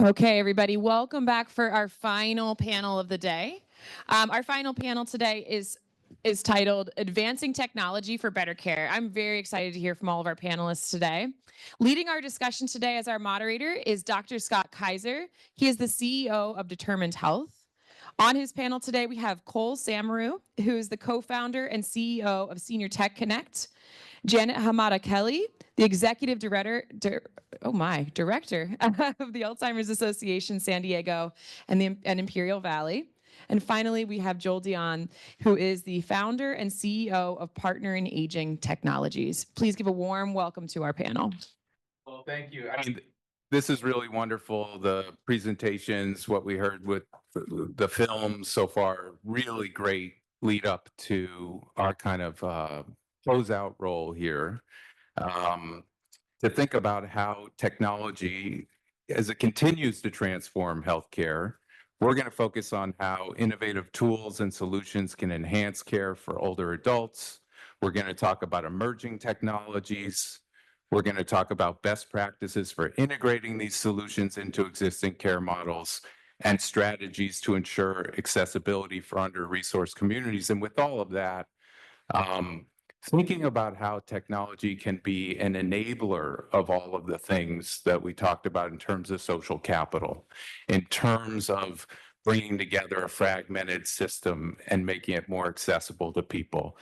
Okay, everybody, welcome back for our final panel of the day. Our final panel today is titled Advancing Technology for Better Care. I'm very excited to hear from all of our panelists today. Leading our discussion today as our moderator is Dr. Scott Kaiser. He is the CEO of Determined Health. On his panel today, we have Cole Samaroo, who is the co-founder and CEO of Senior Tech Connect, Janet Hamada Kelley, the executive director of the Alzheimer's Association San Diego and Imperial Valley. And finally, we have Joel Dion, who is the founder and CEO of Partner in Aging Technologies. Please give a warm welcome to our panel. Well, thank you. I mean, this is really wonderful. The presentations, what we heard with the film so far, really great lead up to our kind of closeout role here. To think about how technology, as it continues to transform healthcare, we're going to focus on how innovative tools and solutions can enhance care for older adults. We're going to talk about emerging technologies. We're going to talk about best practices for integrating these solutions into existing care models and strategies to ensure accessibility for under-resourced communities. And with all of that, thinking about how technology can be an enabler of all of the things that we talked about in terms of social capital, in terms of bringing together a fragmented system and making it more accessible to people.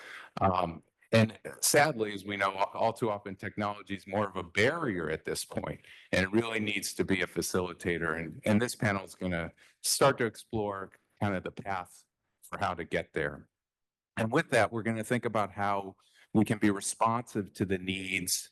And sadly, as we know, all too often technology is more of a barrier at this point, and it really needs to be a facilitator. And this panel is going to start to explore kind of the path for how to get there. And with that, we're going to think about how we can be responsive to the needs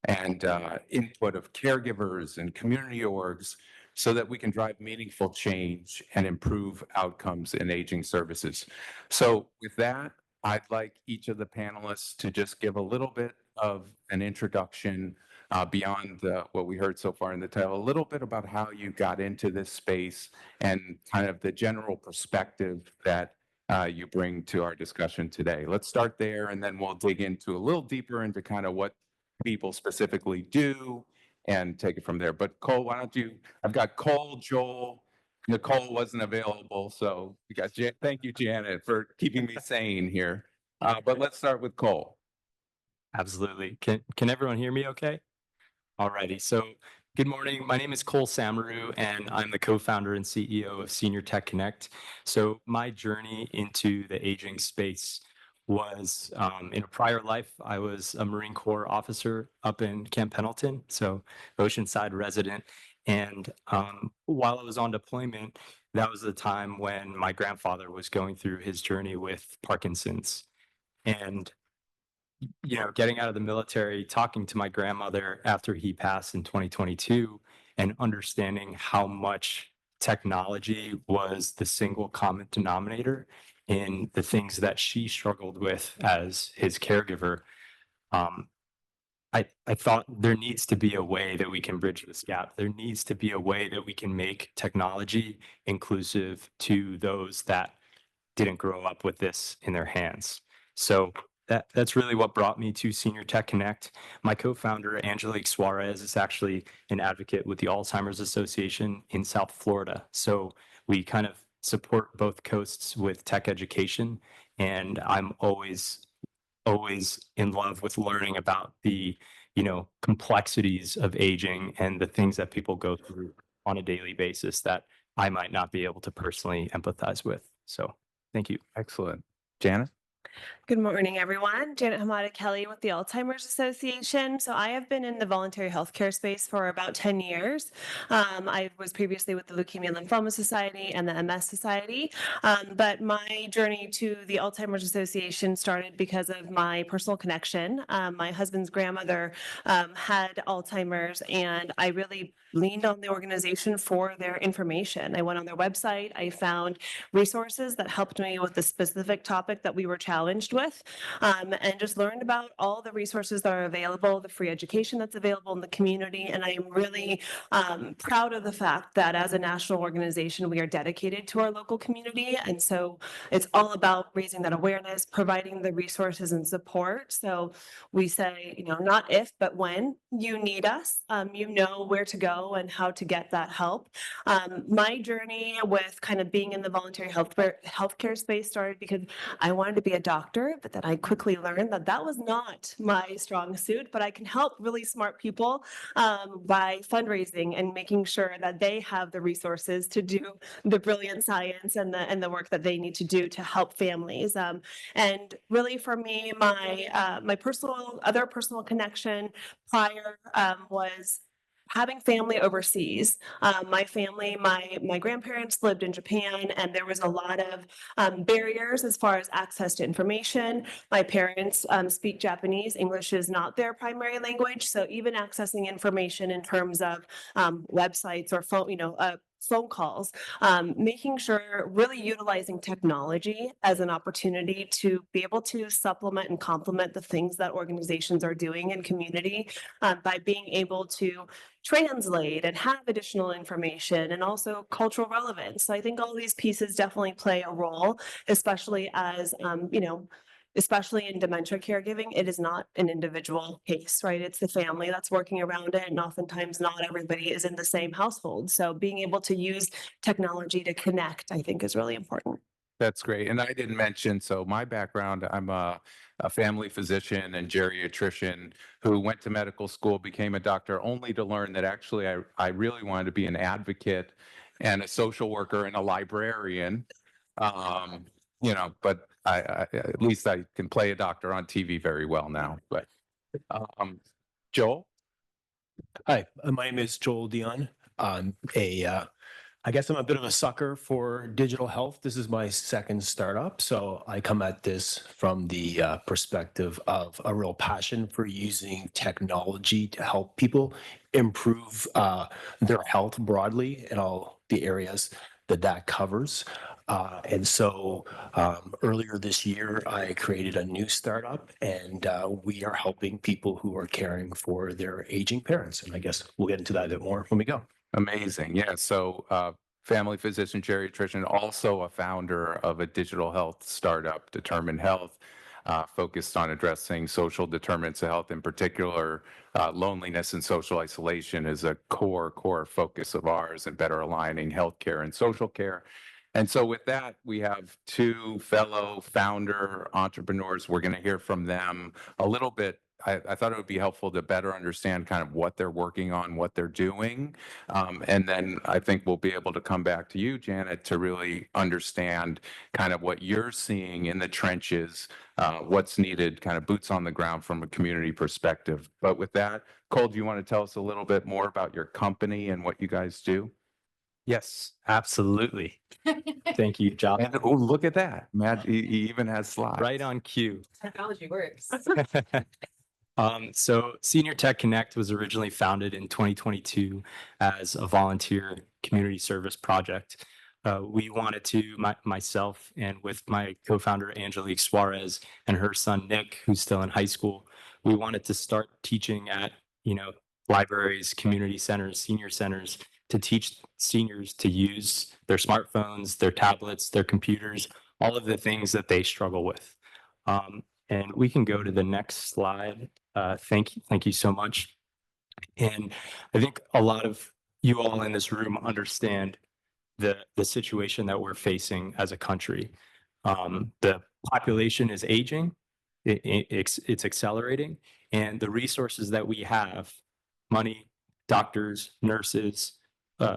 and input of caregivers and community orgs so that we can drive meaningful change and improve outcomes in aging services. So with that, I'd like each of the panelists to just give a little bit of an introduction beyond what we heard so far in the title, a little bit about how you got into this space and kind of the general perspective that you bring to our discussion today. Let's start there, and then we'll dig into a little deeper into kind of what people specifically do and take it from there. But Cole, why don't you, I've got Cole, Joel, Nicole wasn't available, so we got thank you, Janet, for keeping me sane here. But let's start with Cole. Absolutely. Can everyone hear me okay? Alrighty, so good morning. My name is Cole Samaroo, and I'm the co-founder and CEO of Senior Tech Connect. So my journey into the aging space was in a prior life, I was a Marine Corps officer up in Camp Pendleton, so Oceanside resident. And while I was on deployment, that was the time when my grandfather was going through his journey with Parkinson's. And you know, getting out of the military, talking to my grandmother after he passed in 2022, and understanding how much technology was the single common denominator in the things that she struggled with as his caregiver. I thought there needs to be a way that we can bridge this gap. There needs to be a way that we can make technology inclusive to those that didn't grow up with this in their hands. So that's really what brought me to Senior Tech Connect. My co-founder, Angelique Suarez, is actually an advocate with the Alzheimer's Association in South Florida. So we kind of support both coasts with tech education, and I'm always in love with learning about the, you know, complexities of aging and the things that people go through on a daily basis that I might not be able to personally empathize with. So thank you. Excellent. Janet? Good morning, everyone. Janet Hamada Kelley with the Alzheimer's Association. So I have been in the voluntary healthcare space for about 10 years. I was previously with the Leukemia Lymphoma Society and the MS Society. But my journey to the Alzheimer's Association started because of my personal connection. My husband's grandmother had Alzheimer's, and I really leaned on the organization for their information. I went on their website. I found resources that helped me with the specific topic that we were challenged with, and just learned about all the resources that are available, the free education that's available in the community. And I am really proud of the fact that as a national organization, we are dedicated to our local community. And so it's all about raising that awareness, providing the resources and support. So we say, you know, not if, but when you need us, you know where to go. go and how to get that help. My journey with kind of being in the voluntary healthcare space started because I wanted to be a doctor, but then I quickly learned that that was not my strong suit, but I can help really smart people by fundraising and making sure that they have the resources to do the brilliant science and the work that they need to do to help families. And really for me, my other personal connection prior was having family overseas. My family, my grandparents lived in Japan, and there was a lot of barriers as far as access to information. My parents speak Japanese. English is not their primary language, so even accessing information in terms of websites or phone calls, making sure really utilizing technology as an opportunity to be able to supplement and complement the things that organizations are doing in community by being able to translate and have additional information and also cultural relevance. So I think all these pieces definitely play a role, especially as, especially in dementia caregiving, it is not an individual case, right? It's the family that's working around it. And oftentimes not everybody is in the same household. So being able to use technology to connect, I think is really important. That's great. And I didn't mention, so my background, I'm a family physician and geriatrician who went to medical school, became a doctor, only to learn that actually I really wanted to be an advocate and a social worker and a librarian. But I at least I can play a doctor on TV very well now. But Joel? Hi, my name is Joel Dion. I guess I'm a bit of a sucker for digital health. This is my second startup, so I come at this from the perspective of a real passion for using technology to help people improve their health broadly in all the areas that covers. And so earlier this year, I created a new startup, and we are helping people who are caring for their aging parents. And I guess we'll get into that a bit more when we go. Amazing. Yeah. So family physician, geriatrician, also a founder of a digital health startup, Determined Health, focused on addressing social determinants of health. In particular, loneliness and social isolation is a core focus of ours, and better aligning healthcare and social care. And so with that, we have two fellow founder entrepreneurs. We're going to hear from them a little bit. I thought it would be helpful to better understand kind of what they're working on, what they're doing. And then I think we'll be able to come back to you, Janet, to really understand kind of what you're seeing in the trenches, what's needed, kind of boots on the ground from a community perspective. But with that, Cole, do you want to tell us a little bit more about your company and what you guys do? Yes, absolutely. Thank you, John. And oh, look at that. Matt, he even has slides. Right on cue. Technology works. So Senior Tech Connect was originally founded in 2022 as a volunteer community service project. We wanted to, myself and with my co-founder Angelique Suarez and her son Nick, who's still in high school, we wanted to start teaching at, libraries, community centers, senior centers, to teach seniors to use their smartphones, their tablets, their computers, all of the things that they struggle with. And we can go to the next slide. Thank you so much. And I think a lot of you all in this room understand the situation that we're facing as a country. The population is aging, it's accelerating, and the resources that we have, money, doctors, nurses,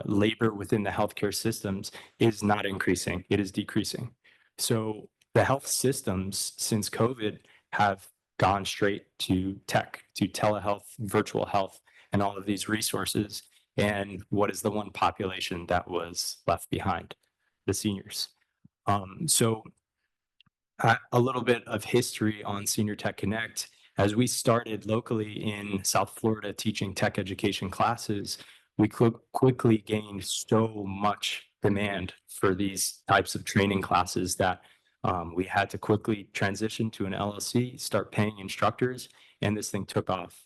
labor within the healthcare systems is not increasing, it is decreasing. So the health systems since COVID have gone straight to tech, to telehealth, virtual health, and all of these resources. And what is the one population that was left behind? The seniors. So a little bit of history on Senior Tech Connect. As we started locally in South Florida teaching tech education classes, we quickly gained so much demand for these types of training classes that we had to quickly transition to an LLC, start paying instructors, and this thing took off.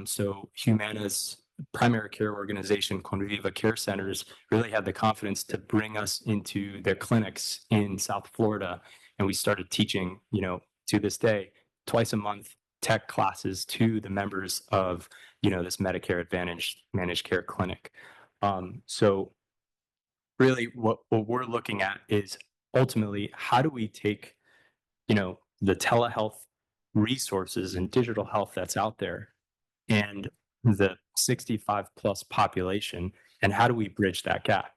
So Humana's primary care organization, Conviva Care Centers, really had the confidence to bring us into their clinics in South Florida. And we started teaching, to this day, twice a month, tech classes to the members of this Medicare Advantage managed care clinic. So really what we're looking at is ultimately, how do we take, the telehealth resources and digital health that's out there and the 65 plus population, and how do we bridge that gap?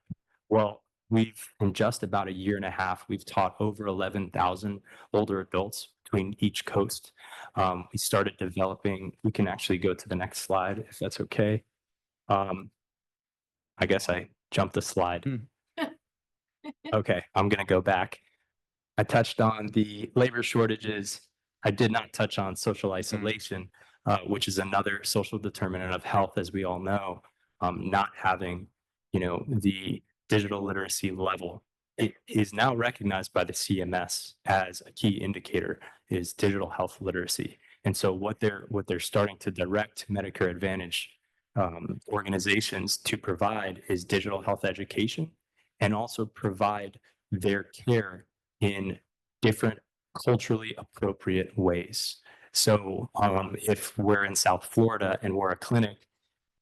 Well, in just about a year and a half, we've taught over 11,000 older adults between each coast. We started developing, we can actually go to the next slide if that's okay. I guess I jumped the slide. Okay, I'm gonna go back. I touched on the labor shortages. I did not touch on social isolation, which is another social determinant of health, as we all know. Not having, the digital literacy level. It is now recognized by the CMS as a key indicator is digital health literacy. And so what they're starting to direct Medicare Advantage organizations to provide is digital health education, and also provide their care in different culturally appropriate ways. So if we're in South Florida and we're a clinic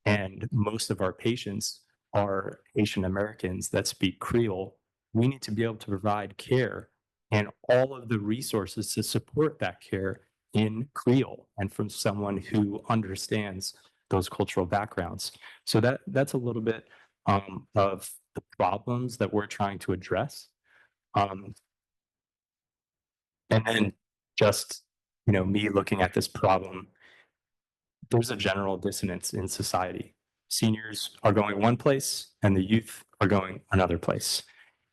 and most of our patients are Asian Americans that speak Creole, we need to be able to provide care and all of the resources to support that care in Creole and from someone who understands those cultural backgrounds. So that's a little bit of the problems that we're trying to address. And then just, me looking at this problem, there's a general dissonance in society. Seniors are going one place and the youth are going another place.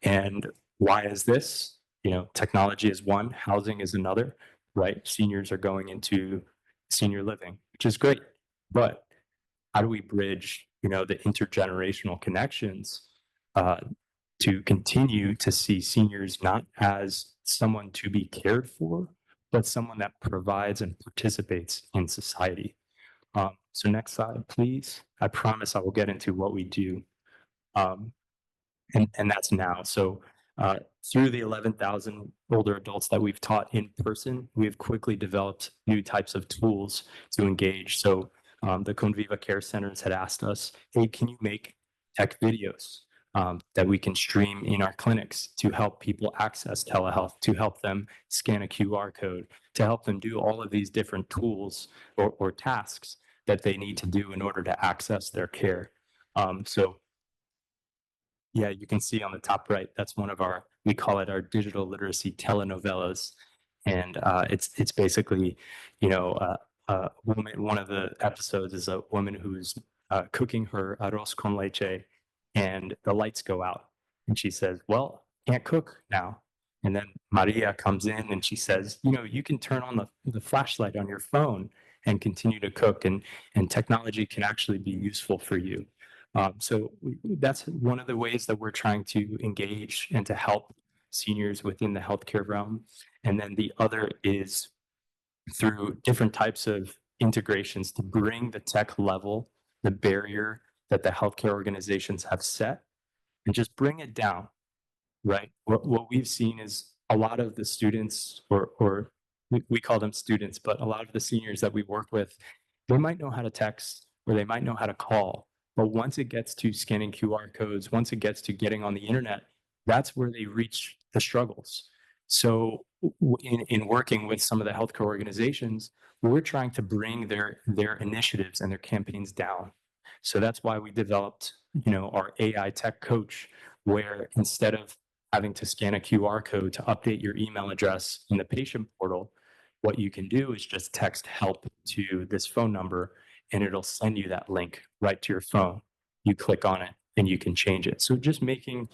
And why is this? Technology is one, housing is another, right? Seniors are going into senior living, which is great. But how do we bridge, the intergenerational connections to continue to see seniors not as someone to be cared for, but someone that provides and participates in society? So next slide, please. I promise I will get into what we do. And that's now. So through the 11,000 older adults that we've taught in person, we've quickly developed new types of tools to engage. So the Conviva Care Centers had asked us, hey, can you make tech videos that we can stream in our clinics to help people access telehealth, to help them scan a QR code, to help them do all of these different tools or tasks that they need to do in order to access their care. So yeah, you can see on the top right, that's one of we call it our digital literacy telenovelas. And it's basically, a woman, one of the episodes is a woman who's cooking her arroz con leche and the lights go out. And she says, well, can't cook now. And then Maria comes in and she says, you can turn on the flashlight on your phone and continue to cook, and technology can actually be useful for you. So that's one of the ways that we're trying to engage and to help seniors within the healthcare realm. And then the other is through different types of integrations to bring the tech level, the barrier that the healthcare organizations have set, and just bring it down, right? What we've seen is a lot of the students, or we call them students, but a lot of the seniors that we work with, they might know how to text or they might know how to call. But once it gets to scanning QR codes, once it gets to getting on the internet, that's where they reach the struggles. So in working with some of the healthcare organizations, we're trying to bring their initiatives and their campaigns down. So that's why we developed, our AI tech coach, where instead of having to scan a QR code to update your email address in the patient portal, what you can do is just text help to this phone number and it'll send you that link right to your phone. You click on it and you can change it. So just making,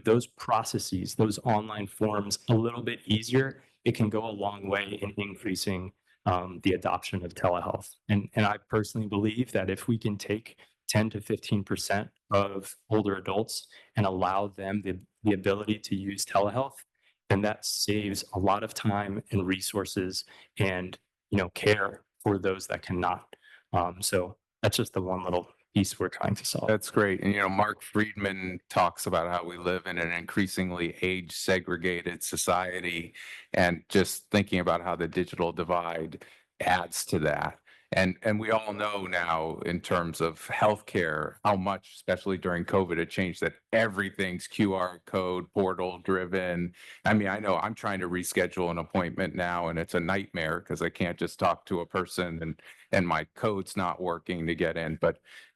those processes, those online forms a little bit easier, it can go a long way in increasing the adoption of telehealth. And I personally believe that if we can take 10 to 15% of older adults and allow them the ability to use telehealth, then that saves a lot of time and resources and, care for those that cannot. So that's just the one little piece we're trying to solve. That's great. And, Mark Friedman talks about how we live in an increasingly age segregated society, and just thinking about how the digital divide adds to that. And we all know now in terms of healthcare, how much, especially during COVID, it changed that everything's QR code, portal driven. I mean, I know I'm trying to reschedule an appointment now and it's a nightmare because I can't just talk to a person and my code's not working to get in.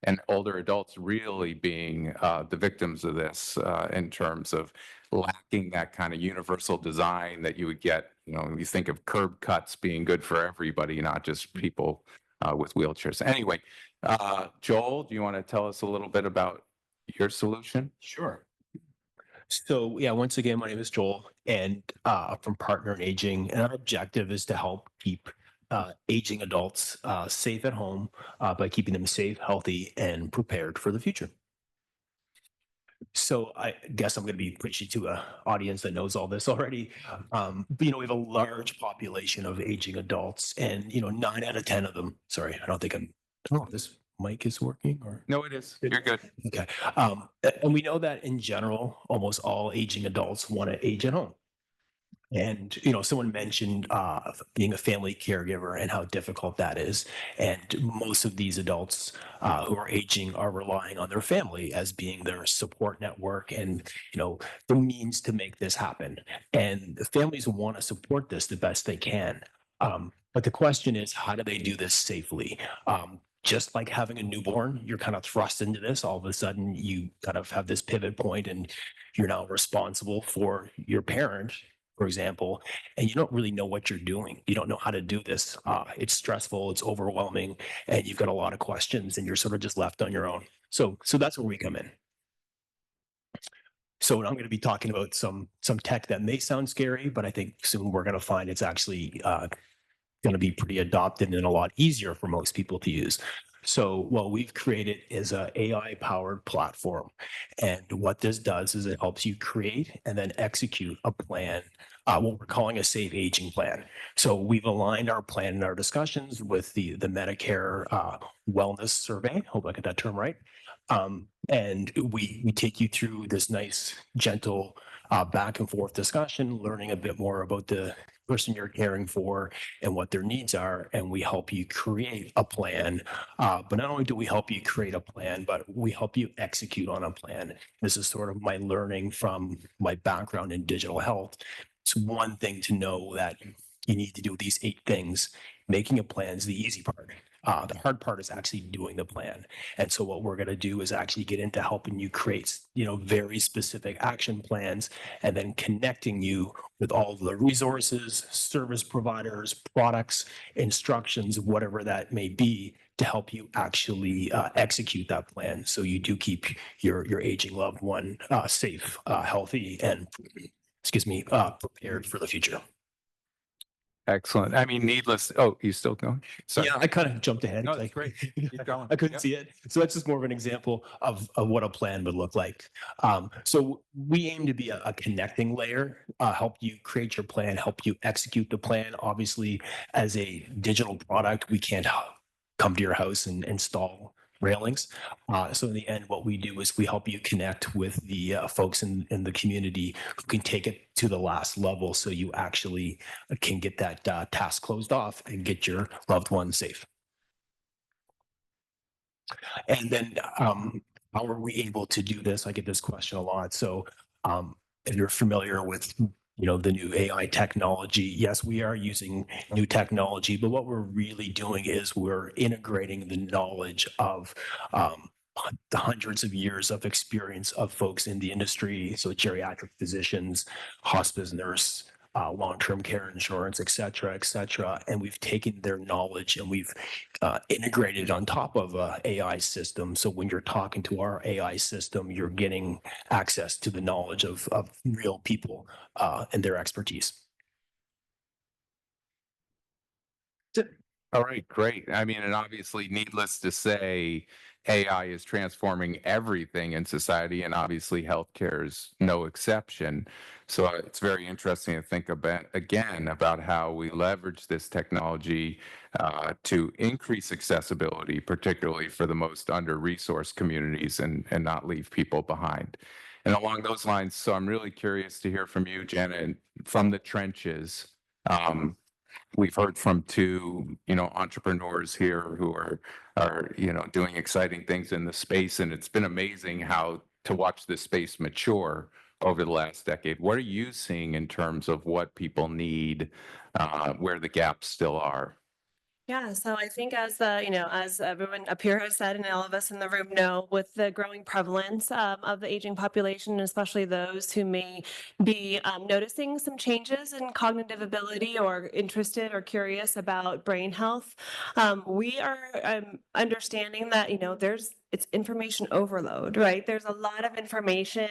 And older adults really being the victims of this in terms of lacking that kind of universal design that you would get. You know, you think of curb cuts being good for everybody, not just people with wheelchairs. Anyway, Joel, do you want to tell us a little bit about your solution? Sure. So yeah, once again, my name is Joel, and from Partner in Aging, and our objective is to help keep aging adults safe at home by keeping them safe, healthy, and prepared for the future. So I guess I'm going to be preaching to an audience that knows all this already. But, we have a large population of aging adults, and 9 out of 10 of them. Sorry, I don't know if this mic is working or. No, it is. You're good. Okay. And we know that in general, almost all aging adults want to age at home. And, someone mentioned being a family caregiver and how difficult that is. And most of these adults who are aging are relying on their family as being their support network and, the means to make this happen. And the families want to support this the best they can. But the question is, how do they do this safely? Just like having a newborn, you're kind of thrust into this. All of a sudden, you kind of have this pivot point and you're now responsible for your parent, for example, and you don't really know what you're doing. You don't know how to do this. It's stressful, it's overwhelming, and you've got a lot of questions and you're sort of just left on your own. So that's where we come in. So I'm going to be talking about some tech that may sound scary, but I think soon we're going to find it's actually going to be pretty adopted and a lot easier for most people to use. So what we've created is a AI powered platform. And what this does is it helps you create and then execute a plan, what we're calling a safe aging plan. So we've aligned our plan in our discussions with the Medicare wellness survey. Hope I got that term right. And we take you through this nice, gentle back and forth discussion, learning a bit more about the person you're caring for and what their needs are. And we help you create a plan. But not only do we help you create a plan, but we help you execute on a plan. This is sort of my learning from my background in digital health. It's one thing to know that you need to do these 8 things. Making a plan is the easy part. The hard part is actually doing the plan. And so what we're going to do is actually get into helping you create, very specific action plans and then connecting you with all of the resources, service providers, products, instructions, whatever that may be, to help you actually execute that plan. So you do keep your aging loved one safe, healthy, and prepared for the future. Excellent. I mean, needless. Oh, you still going? Sorry. Yeah, I kind of jumped ahead. No, that's great. Keep going. I couldn't Yep. see it. So that's just more of an example of what a plan would look like. So we aim to be a connecting layer, help you create your plan, help you execute the plan. Obviously, as a digital product, we can't come to your house and install railings. So in the end, what we do is we help you connect with the folks in the community who can take it to the last level so you actually can get that task closed off and get your loved one safe. And then how are we able to do this? I get this question a lot. So if you're familiar with the new AI technology, yes, we are using new technology, but what we're really doing is we're integrating the knowledge of the hundreds of years of experience of folks in the industry. So geriatric physicians, hospice nurse, long-term care insurance, et cetera, et cetera. And we've taken their knowledge and we've integrated on top of a AI system. So when you're talking to our AI system, you're getting access to the knowledge of real people and their expertise. All right, great. I mean, and obviously, needless to say, AI is transforming everything in society, and obviously, healthcare is no exception. So it's very interesting to think about how we leverage this technology to increase accessibility, particularly for the most under-resourced communities, and not leave people behind. And along those lines, so I'm really curious to hear from you, Janet, from the trenches. we've heard from two, entrepreneurs here who are, doing exciting things in the space. And it's been amazing how to watch this space mature over the last decade. What are you seeing in terms of what people need, where the gaps still are? Yeah, so I think as everyone up here has said, and all of us in the room know, with the growing prevalence of the aging population, especially those who may be noticing some changes in cognitive ability or interested or curious about brain health, we are understanding that, it's information overload, right? There's a lot of information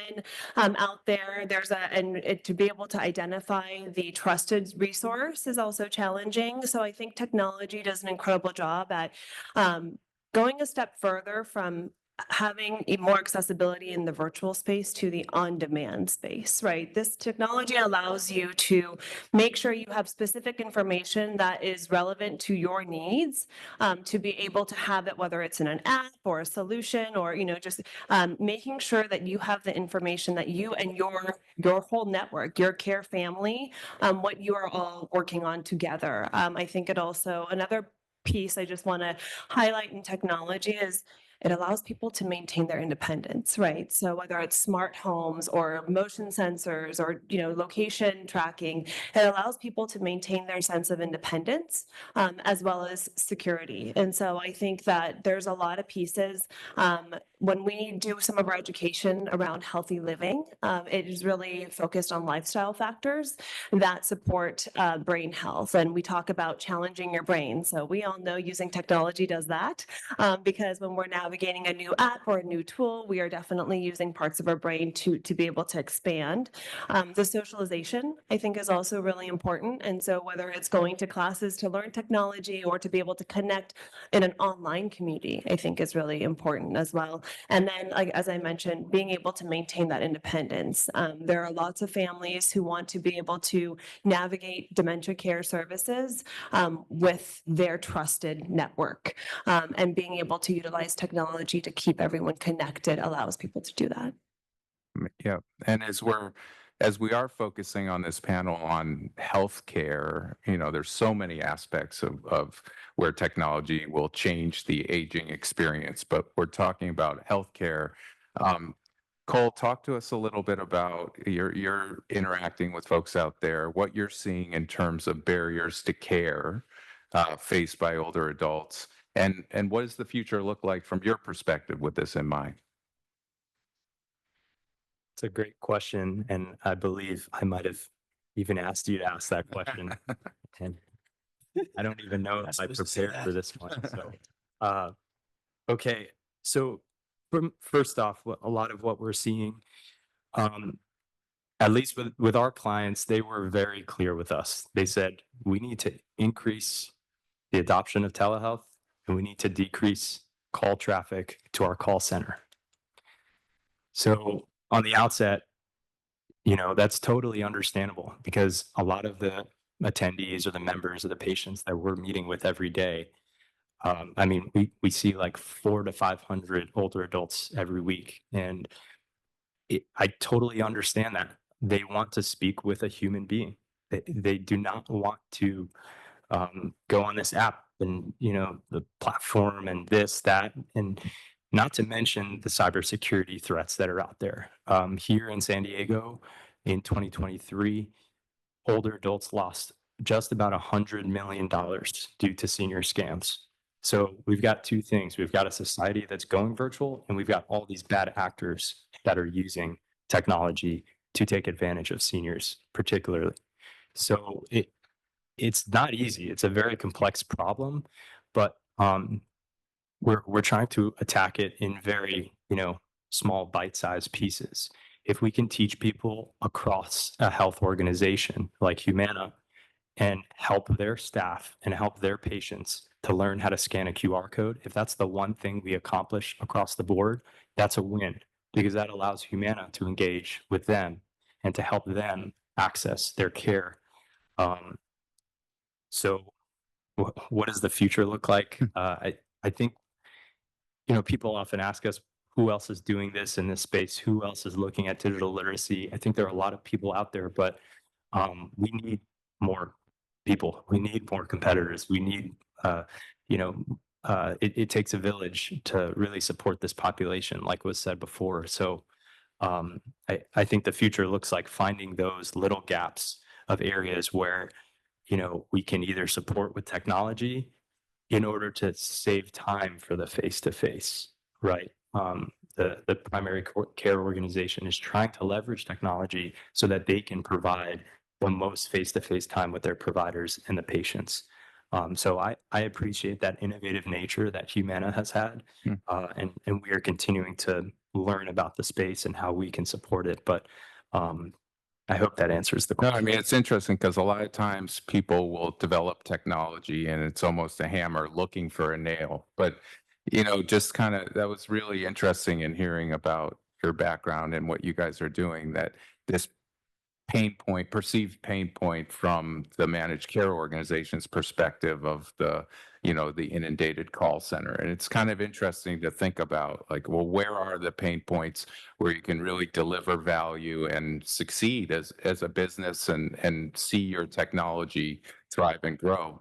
out there. To be able to identify the trusted resource is also challenging. So I think technology does an incredible job at going a step further from having more accessibility in the virtual space to the on-demand space, right? This technology allows you to make sure you have specific information that is relevant to your needs, to be able to have it, whether it's in an app or a solution, or just making sure that you have the information that you and your whole network, your care family, what you are all working on together. I think it also, another piece I just want to highlight in technology is it allows people to maintain their independence, right? So whether it's smart homes or motion sensors or, location tracking, it allows people to maintain their sense of independence, as well as security. And so I think that there's a lot of pieces. When we do some of our education around healthy living, it is really focused on lifestyle factors that support brain health. And we talk about challenging your brain. So we all know using technology does that, because when we're navigating a new app or a new tool, we are definitely using parts of our brain to be able to expand. The socialization, I think, is also really important. And so whether it's going to classes to learn technology or to be able to connect in an online community, I think is really important as well. And then, like, as I mentioned, being able to maintain that independence. There are lots of families who want to be able to navigate dementia care services with their trusted network. And being able to utilize technology to keep everyone connected allows people to do that. Yeah. And as we are focusing on this panel on healthcare, there's so many aspects of where technology will change the aging experience, but we're talking about healthcare. Cole, talk to us a little bit about you're interacting with folks out there, what you're seeing in terms of barriers to care faced by older adults, and what does the future look like from your perspective with this in mind? It's a great question, and I believe I might have even asked you to ask that question. And I don't even know if I prepared for this one. So, okay. So, first off, a lot of what we're seeing, at least with our clients, they were very clear with us. They said we need to increase the adoption of telehealth, and we need to decrease call traffic to our call center. So, on the outset, that's totally understandable, because a lot of the attendees or the members of the patients that we're meeting with every day, we see like 400 to 500 older adults every week. And I totally understand that. They want to speak with a human being. They do not want to go on this app and, the platform and this, that, and not to mention the cybersecurity threats that are out there. Here in San Diego in 2023, older adults lost just about $100 million due to senior scams. So we've got two things. We've got a society that's going virtual, and we've got all these bad actors that are using technology to take advantage of seniors, particularly. So it's not easy. It's a very complex problem, but we're trying to attack it in very, small bite-sized pieces. If we can teach people across a health organization like Humana and help their staff and help their patients to learn how to scan a QR code, if that's the one thing we accomplish across the board, that's a win, because that allows Humana to engage with them and to help them access their care. So what does the future look like? I think, people often ask us, who else is doing this in this space? Who else is looking at digital literacy? I think there are a lot of people out there, but we need more people. We need more competitors. We need, you know, it takes a village to really support this population, like was said before. So I think the future looks like finding those little gaps of areas where, we can either support with technology in order to save time for the face-to-face, right? The primary care organization is trying to leverage technology so that they can provide the most face-to-face time with their providers and the patients. So I appreciate that innovative nature that Humana has had, and we are continuing to learn about the space and how we can support it. But I hope that answers the No, question. I mean, it's interesting because a lot of times people will develop technology and it's almost a hammer looking for a nail. But, just kind of, that was really interesting in hearing about your background and what you guys are doing, that this perceived pain point from the managed care organization's perspective of the inundated call center. And it's kind of interesting to think about, like, well, where are the pain points where you can really deliver value and succeed as a business and see your technology thrive and grow?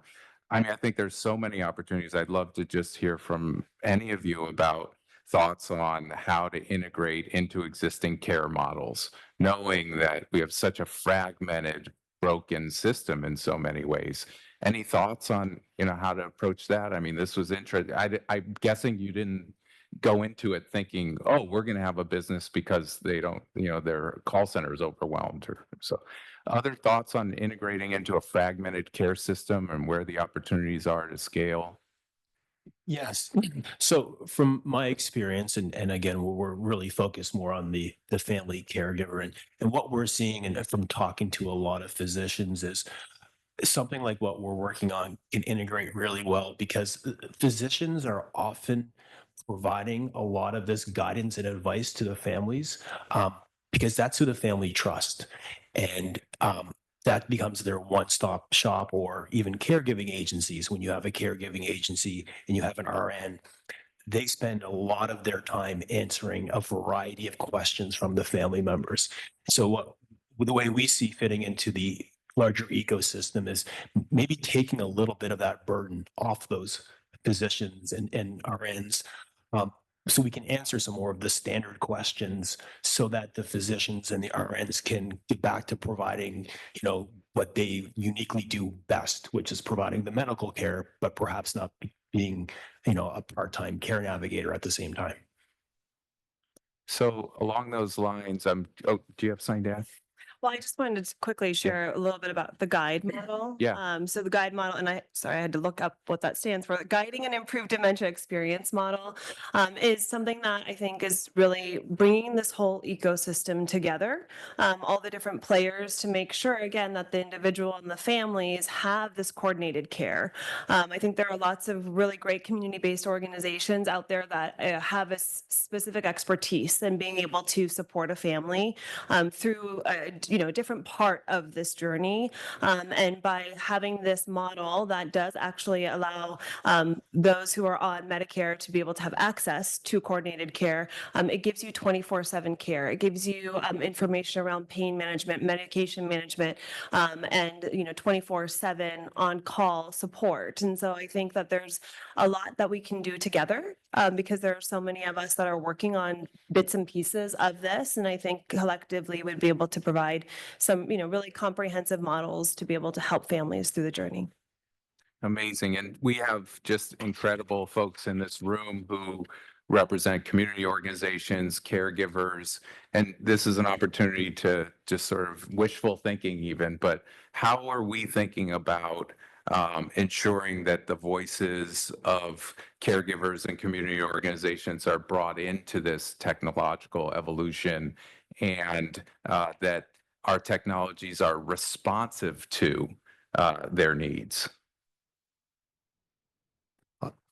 I mean, I think there's so many opportunities. I'd love to just hear from any of you about thoughts on how to integrate into existing care models, knowing that we have such a fragmented, broken system in so many ways. Any thoughts on, how to approach that? I mean, this was interesting. I'm guessing you didn't go into it thinking, oh, we're going to have a business because they don't, their call center is overwhelmed. So other thoughts on integrating into a fragmented care system and where the opportunities are to scale? Yes. So from my experience, and again, we're really focused more on the family caregiver, and what we're seeing, and from talking to a lot of physicians, is something like what we're working on can integrate really well, because physicians are often providing a lot of this guidance and advice to the families, because that's who the family trusts. And that becomes their one-stop shop, or even caregiving agencies. When you have a caregiving agency and you have an RN, they spend a lot of their time answering a variety of questions from the family members. So the way we see fitting into the larger ecosystem is maybe taking a little bit of that burden off those physicians and RNs, so we can answer some more of the standard questions, so that the physicians and the RNs can get back to providing, what they uniquely do best, which is providing the medical care, but perhaps not being, a part-time care navigator at the same time. So along those lines, do you have something to add? Well, I just wanted to quickly share a little bit about the guide model. Yeah. So the guide model, and I had to look up what that stands for. The Guiding and Improved Dementia Experience model is something that I think is really bringing this whole ecosystem together, all the different players, to make sure, again, that the individual and the families have this coordinated care. I think there are lots of really great community-based organizations out there that have a specific expertise in being able to support a family through a different part of this journey. And by having this model that does actually allow those who are on Medicare to be able to have access to coordinated care, it gives you 24/7 care. It gives you information around pain management, medication management, and 24/7 on-call support. And so I think that there's a lot that we can do together, because there are so many of us that are working on bits and pieces of this. And I think collectively we'd be able to provide some, really comprehensive models to be able to help families through the journey. Amazing. And we have just incredible folks in this room who represent community organizations, caregivers, and this is an opportunity to just sort of wishful thinking even, but how are we thinking about ensuring that the voices of caregivers and community organizations are brought into this technological evolution, and that our technologies are responsive to their needs?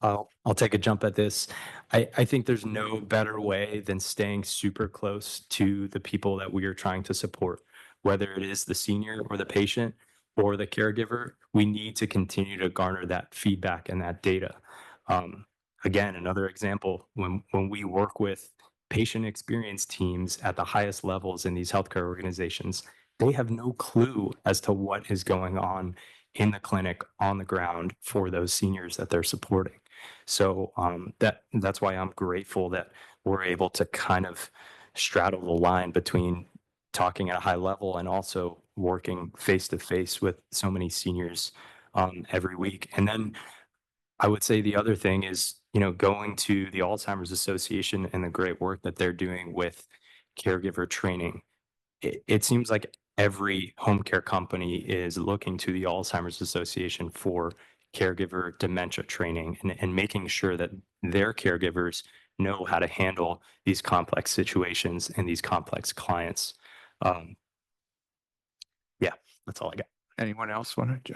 I'll take a jump at this. I think there's no better way than staying super close to the people that we are trying to support, whether it is the senior or the patient or the caregiver. We need to continue to garner that feedback and that data. Again, another example, when we work with patient experience teams at the highest levels in these healthcare organizations, they have no clue as to what is going on in the clinic on the ground for those seniors that they're supporting. So that's why I'm grateful that we're able to kind of straddle the line between talking at a high level and also working face to face with so many seniors every week. And then I would say the other thing is, going to the Alzheimer's Association and the great work that they're doing with caregiver training. It seems like every home care company is looking to the Alzheimer's Association for caregiver dementia training and making sure that their caregivers know how to handle these complex situations and these complex clients. Yeah, that's all I got. Anyone else want to?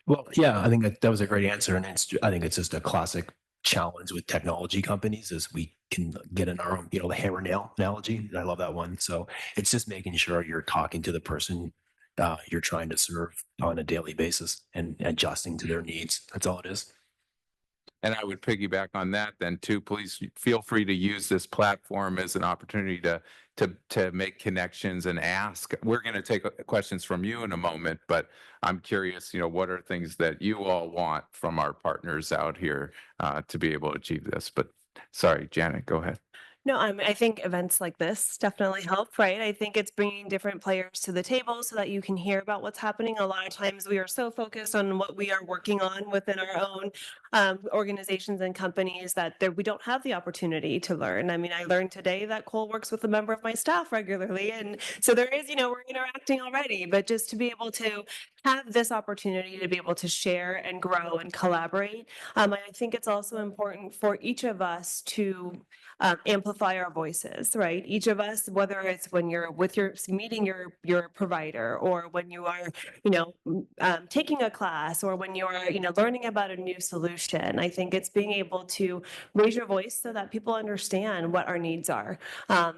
Well, yeah, I think that was a great answer. And I think it's just a classic challenge with technology companies is we can get in our own, the hammer nail analogy. And I love that one. So it's just making sure you're talking to the person you're trying to serve on a daily basis and adjusting to their needs. That's all it is. And I would piggyback on that then too. Please feel free to use this platform as an opportunity to make connections and ask. We're going to take questions from you in a moment, but I'm curious, what are things that you all want from our partners out here to be able to achieve this? But sorry, Janet, go ahead. No, I think events like this definitely help, right? I think it's bringing different players to the table so that you can hear about what's happening. A lot of times we are so focused on what we are working on within our own organizations and companies that we don't have the opportunity to learn. I mean, I learned today that Cole works with a member of my staff regularly. And so there is, we're interacting already, but just to be able to have this opportunity to be able to share and grow and collaborate. I think it's also important for each of us to amplify our voices, right? Each of us, whether it's when you're meeting your provider, or when you are, taking a class, or when you are, learning about a new solution. I think it's being able to raise your voice so that people understand what our needs are.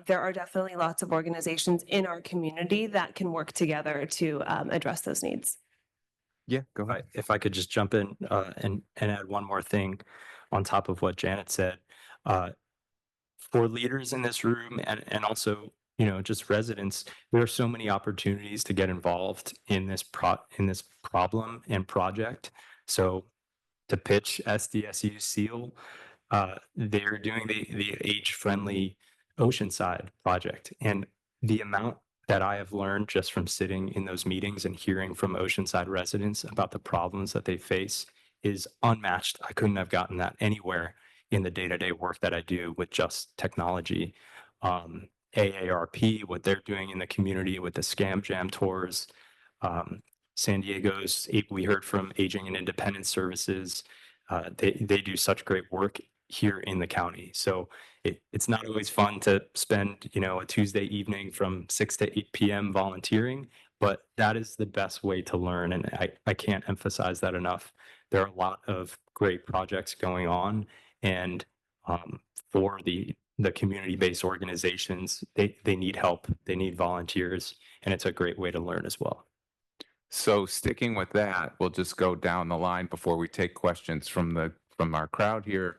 There are definitely lots of organizations in our community that can work together to address those needs. Yeah, go ahead. If I could just jump in and add one more thing on top of what Janet said. For leaders in this room and also, just residents, there are so many opportunities to get involved in this problem and project. So to pitch SDSU CEAL, they're doing the age-friendly Oceanside project. And the amount that I have learned just from sitting in those meetings and hearing from Oceanside residents about the problems that they face is unmatched. I couldn't have gotten that anywhere in the day-to-day work that I do with just technology. AARP, what they're doing in the community with the Scam Jam tours. San Diego's, we heard from Aging and Independence Services. They do such great work here in the county. So it's not always fun to spend, a Tuesday evening from 6 to 8 p.m. volunteering, but that is the best way to learn. And I can't emphasize that enough. There are a lot of great projects going on. And for the community-based organizations, they need help, they need volunteers, and it's a great way to learn as well. So sticking with that, we'll just go down the line before we take questions from our crowd here.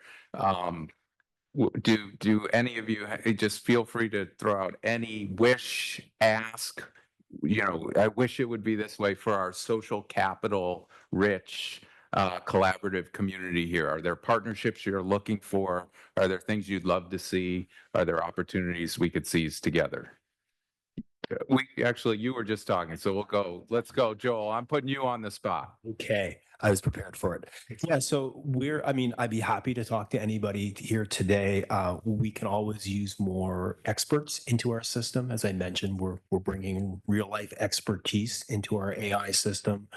Do any of you just feel free to throw out any wish, ask? I wish it would be this way for our social capital rich collaborative community here. Are there partnerships you're looking for? Are there things you'd love to see? Are there opportunities we could seize together? You were just talking, so let's go, Joel. I'm putting you on the spot. Okay. I was prepared for it. Yeah. So I'd be happy to talk to anybody here today. We can always use more experts into our system. As I mentioned, we're bringing real life expertise into our AI system.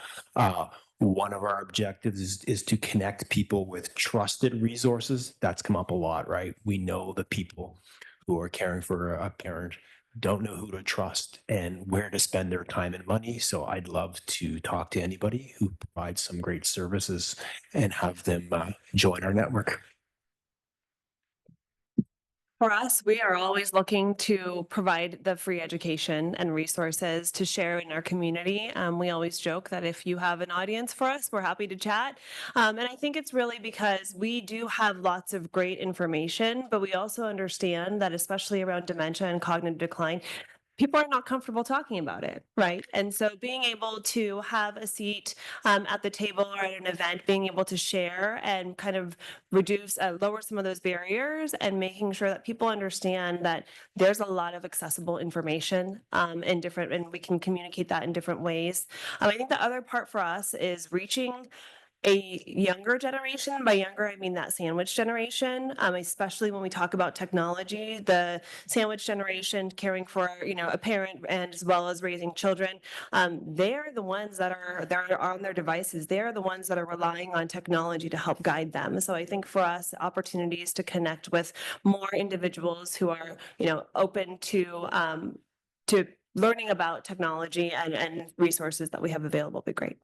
One of our objectives is to connect people with trusted resources. That's come up a lot, right? We know the people who are caring for a parent don't know who to trust and where to spend their time and money. So I'd love to talk to anybody who provides some great services and have them join our network. For us, we are always looking to provide the free education and resources to share in our community. We always joke that if you have an audience for us, we're happy to chat. And I think it's really because we do have lots of great information, but we also understand that especially around dementia and cognitive decline, people are not comfortable talking about it, right? And so being able to have a seat at the table or at an event, being able to share and kind of reduce, lower some of those barriers, and making sure that people understand that there's a lot of accessible information in different, and we can communicate that in different ways. I think the other part for us is reaching a younger generation. By younger, I mean that sandwich generation, especially when we talk about technology. The sandwich generation, caring for a parent and as well as raising children, they're the ones that are on their devices. They're the ones that are relying on technology to help guide them. So I think for us, opportunities to connect with more individuals who are open to learning about technology and resources that we have available would be great.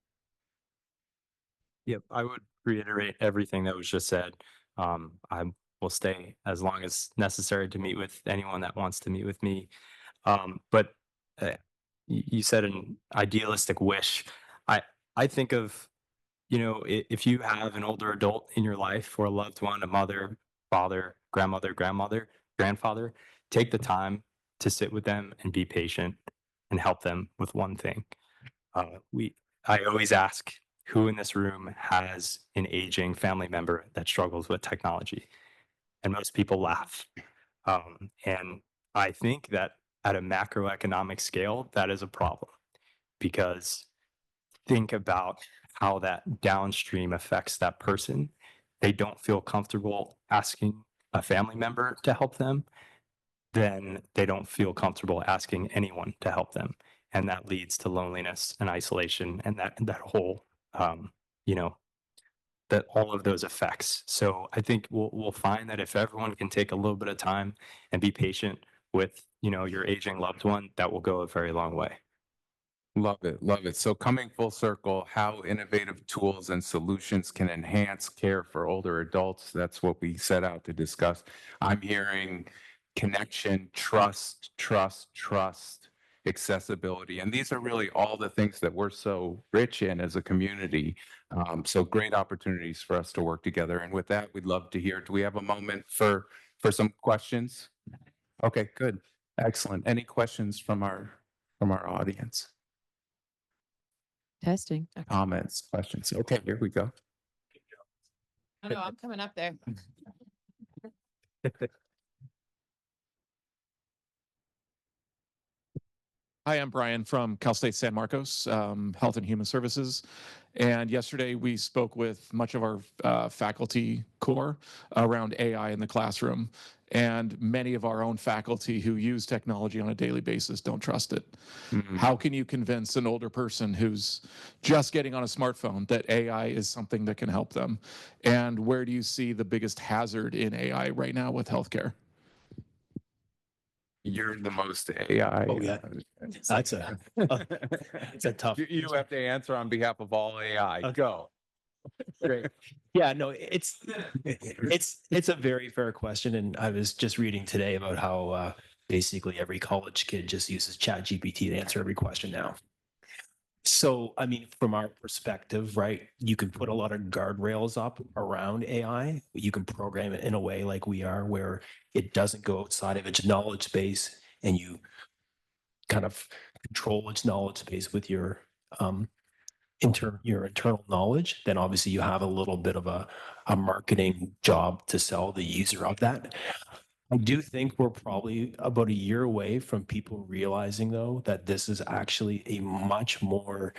Yep, I would reiterate everything that was just said. I will stay as long as necessary to meet with anyone that wants to meet with me. But you said an idealistic wish. I think of, if you have an older adult in your life or a loved one, a mother, father, grandmother, grandfather, take the time to sit with them and be patient and help them with one thing. I always ask, who in this room has an aging family member that struggles with technology? And most people laugh. And I think that at a macroeconomic scale, that is a problem, because think about how that downstream affects that person. They don't feel comfortable asking a family member to help them, then they don't feel comfortable asking anyone to help them. And that leads to loneliness and isolation and that whole that all of those effects. So I think we'll find that if everyone can take a little bit of time and be patient with, your aging loved one, that will go a very long way. Love it. Love it. So coming full circle, how innovative tools and solutions can enhance care for older adults. That's what we set out to discuss. I'm hearing connection, trust, accessibility. And these are really all the things that we're so rich in as a community. So great opportunities for us to work together. And with that, we'd love to hear, do we have a moment for some questions? Okay, good. Excellent. Any questions from our audience? Testing. Comments, questions. Okay, here we go. Oh, no, I'm coming up there. Hi, I'm Brian from Cal State San Marcos, Health and Human Services. And yesterday we spoke with much of our faculty core around AI in the classroom. And many of our own faculty who use technology on a daily basis don't trust it. Mhm. How can you convince an older person who's just getting on a smartphone that AI is something that can help them? And where do you see the biggest hazard in AI right now with healthcare? You're the most AI. Oh, yeah. That's it's a tough. You have to answer on behalf of all AI. Go. Great. Yeah, no, it's a very fair question. And I was just reading today about how basically every college kid just uses ChatGPT to answer every question now. So, I mean, from our perspective, right, you can put a lot of guardrails up around AI. You can program it in a way like we are, where it doesn't go outside of its knowledge base, and you kind of control its knowledge base with your internal knowledge. Then obviously you have a little bit of a marketing job to sell the user of that. I do think we're probably about a year away from people realizing, though, that this is actually a much more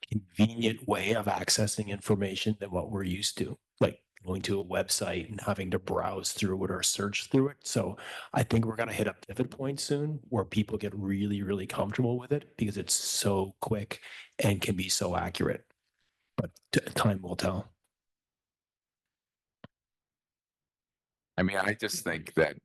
convenient way of accessing information than what we're used to, like going to a website and having to browse through it or search through it. So I think we're going to hit a pivot point soon where people get really, really comfortable with it because it's so quick and can be so accurate. But time will tell. I mean, I just think that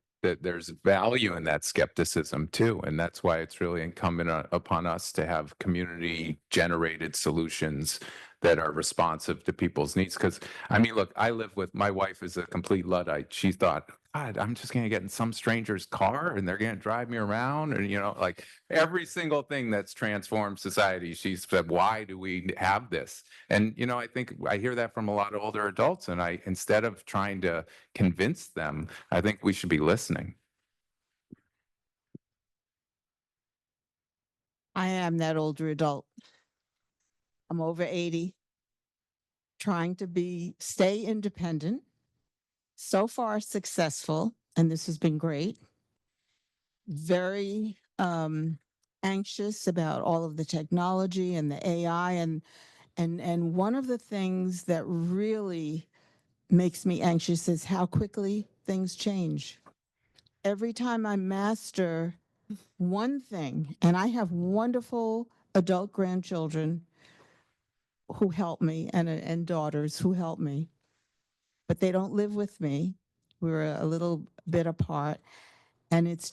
there's value in that skepticism too. And that's why it's really incumbent upon us to have community generated solutions that are responsive to people's needs. Because I mean, look, I live with, my wife is a complete Luddite. She thought, God, I'm just going to get in some stranger's car and they're going to drive me around. And, like every single thing that's transformed society, she said, why do we have this? And, I think I hear that from a lot of older adults. And instead of trying to convince them, I think we should be listening. I am that older adult. I'm over 80, trying to stay independent. So far successful, and this has been great. Very anxious about all of the technology and the AI, and one of the things that really makes me anxious is how quickly things change. Every time I master one thing, and I have wonderful adult grandchildren who help me and daughters who help me, but they don't live with me. We're a little bit apart, and it's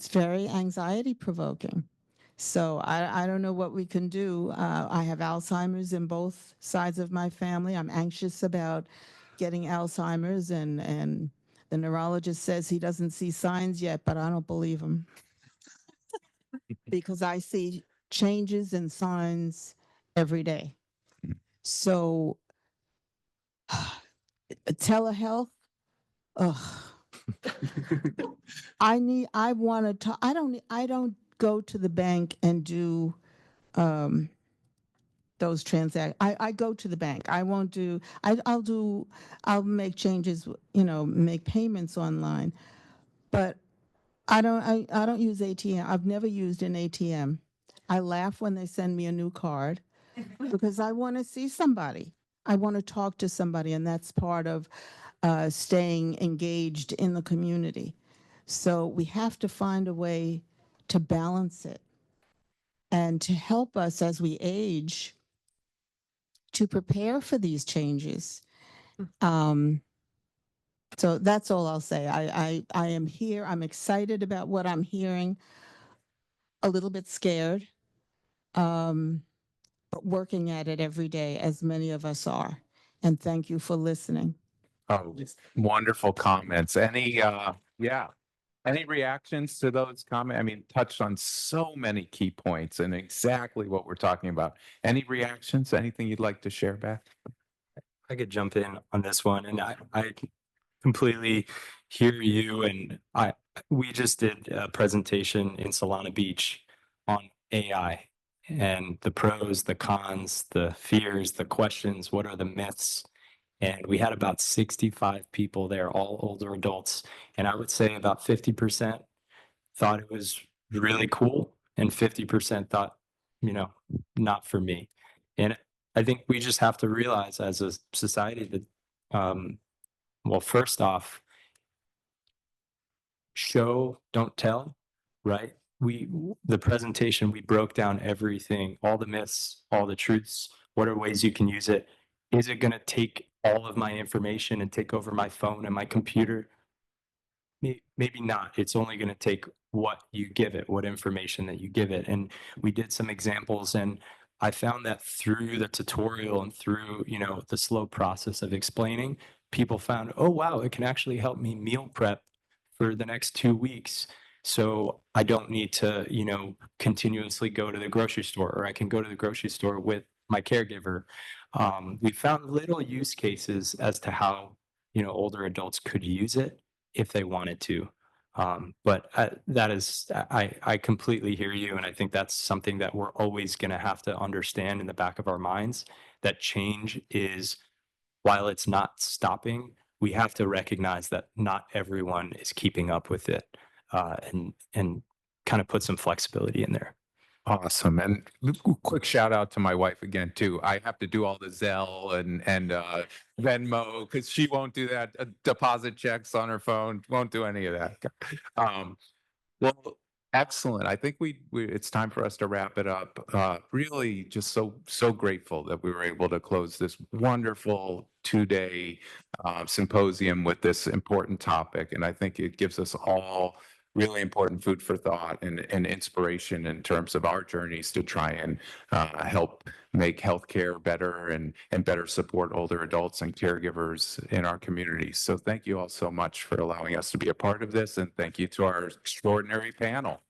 very anxiety provoking. So I don't know what we can do. I have Alzheimer's in both sides of my family. I'm anxious about getting Alzheimer's, and the neurologist says he doesn't see signs yet, but I don't believe him because I see changes and signs every day. So telehealth, ugh. I want to talk. I don't go to the bank and do those transactions. I go to the bank. I won't do, I'll make changes, make payments online, but I don't use ATM. I've never used an ATM. I laugh when they send me a new card because I want to see somebody. I want to talk to somebody, and that's part of staying engaged in the community. So we have to find a way to balance it and to help us as we age to prepare for these changes. So that's all I'll say. I am here. I'm excited about what I'm hearing, a little bit scared, but working at it every day, as many of us are. And thank you for listening. Oh, wonderful comments. Any reactions to those comments? I mean, touched on so many key points and exactly what we're talking about. Any reactions? Anything you'd like to share, Beth? I could jump in on this one, and I completely hear you. And we just did a presentation in Solana Beach on AI and the pros, the cons, the fears, the questions, what are the myths? And we had about 65 people there, all older adults. And I would say about 50% thought it was really cool, and 50% thought, not for me. And I think we just have to realize as a society that, well, first off, show, don't tell, right? The presentation, we broke down everything, all the myths, all the truths. What are ways you can use it? Is it going to take all of my information and take over my phone and my computer? Maybe not. It's only going to take what you give it, what information that you give it. And we did some examples, and I found that through the tutorial and through, the slow process of explaining, people found, oh, wow, it can actually help me meal prep for the next 2 weeks. So I don't need to, continuously go to the grocery store, or I can go to the grocery store with my caregiver. We found little use cases as to how, older adults could use it if they wanted to. But that is, I completely hear you. And I think that's something that we're always going to have to understand in the back of our minds, that change is, while it's not stopping, we have to recognize that not everyone is keeping up with it, and kind of put some flexibility in there. Awesome. And quick shout out to my wife again, too. I have to do all the Zelle and Venmo because she won't do that. Deposit checks on her phone, won't do any of that. Well, excellent. I think it's time for us to wrap it up. Really just so grateful that we were able to close this wonderful 2-day symposium with this important topic. And I think it gives us all really important food for thought and inspiration in terms of our journeys to try and help make healthcare better and better support older adults and caregivers in our communities. So thank you all so much for allowing us to be a part of this, and thank you to our extraordinary panel.